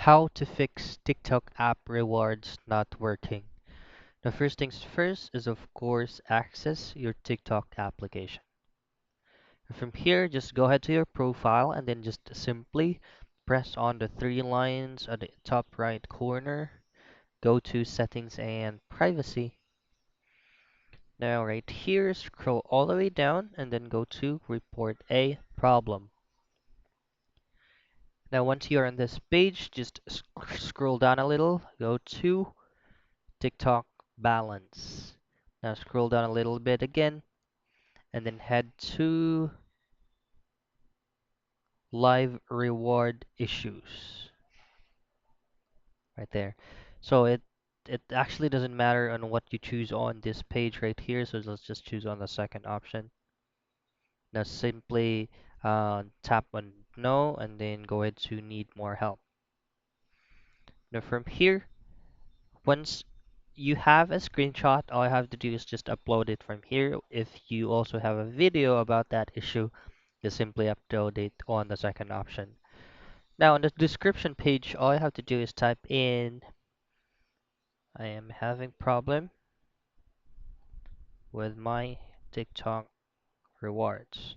how to fix TikTok app rewards not working. The first things first is of course access your TikTok application. From here, just go ahead to your profile and then just simply press on the three lines at the top right corner. Go to settings and privacy. Now right here, scroll all the way down and then go to report a problem. Now once you're on this page, just scroll down a little, go to TikTok balance. Now scroll down a little bit again and then head to live reward issues right there. So it actually doesn't matter on what you choose on this page right here. So let's just choose on the second option. Now simply tap on no and then go ahead to need more help. Now from here, once you have a screenshot, all I have to do is just upload it from here. If you also have a video about that issue, just simply upload it on the second option. Now on the description page, all I have to do is type in I am having problem with my TikTok rewards.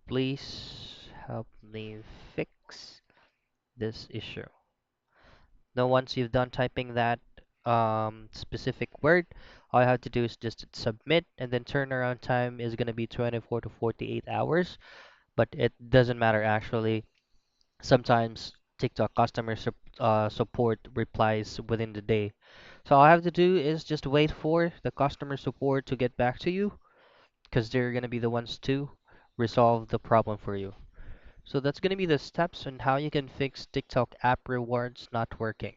Please help me fix this issue. Now once you've done typing that specific word, all I have to do is just submit, and then turnaround time is going to be 24 to 48 hours. But it doesn't matter actually. Sometimes TikTok support replies within the day. So all I have to do is just wait for the customer support to get back to you because they're going to be the ones to resolve the problem for you. So that's going to be the steps on how you can fix TikTok app rewards not working.